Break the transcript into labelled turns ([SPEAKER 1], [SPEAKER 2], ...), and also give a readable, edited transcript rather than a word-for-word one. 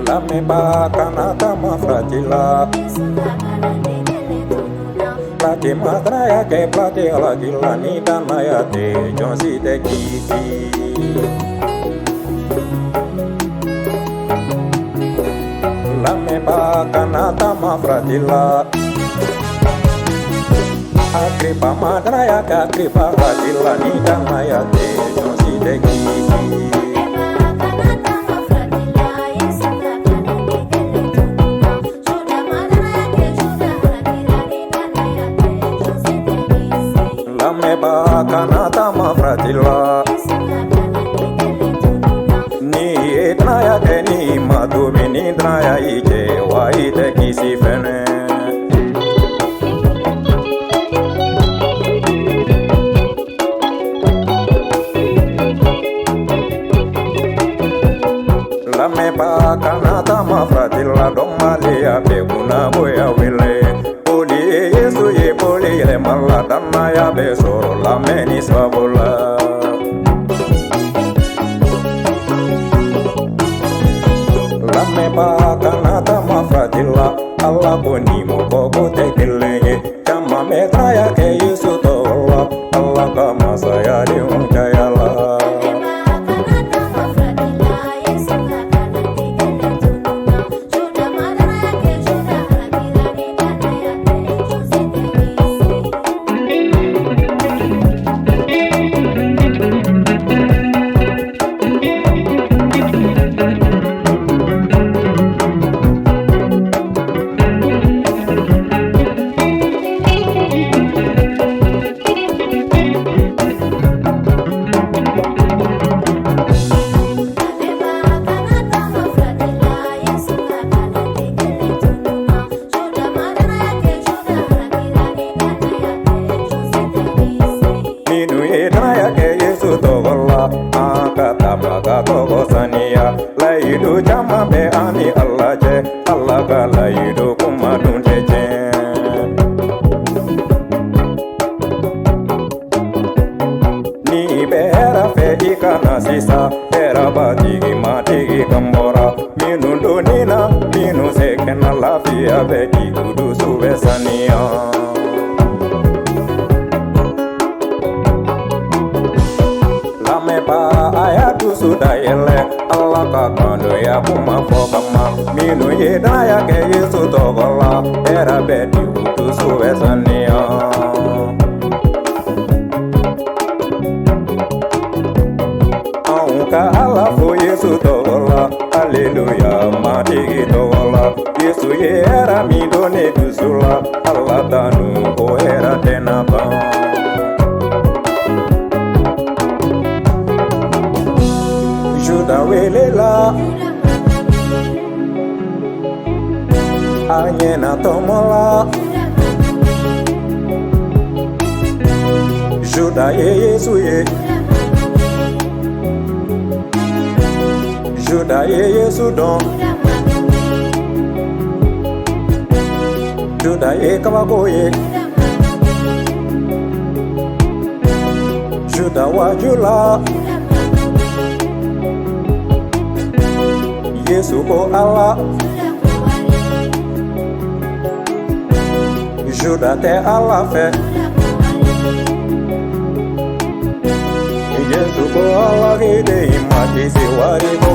[SPEAKER 1] Lameba kanata mafratila Plati madraya ke plati alagila ni danaya te jonsi te kiti Lameba kanata mafratila Agripa madraya ke agripa alagila ni danaya te jonsi te kiti Lameba kanata mafratila Ni etraya te ni madumi ni draya ije wa ite kisi fene Lameba kanata mafratila domali ya peguna boya wile Yesu ye poli le mala dana ya besoro la meni swabola La meba kanata mafratila Allah boni mo bobo tekelenge kama metra ya ke Yesu tola Allah kama saya di uncayala Laidu jama be ani Allah je Allah ga laidu kuma dun teje Ni bera fe ikana sisa era batigi matigi kambora Minu dunina minu sekena lafia be kudu subesania Lameba ayatu sudayele Allah kakando ya puma fokama Minu yedaya ke Yesu togola Era bedi utu suwesania Aunka alafu Yesu togola Haleluya matigi togola Yesu ye era midone dusula Allah tanu ko era tenaba Juda welela Anyena tomola Juda ye Yesu ye Juda ye Yesu don Juda ye kabako ye Juda wajula Yesu ko Allah Juda te Allah fe Yesu ko Allah gede imati si wari ko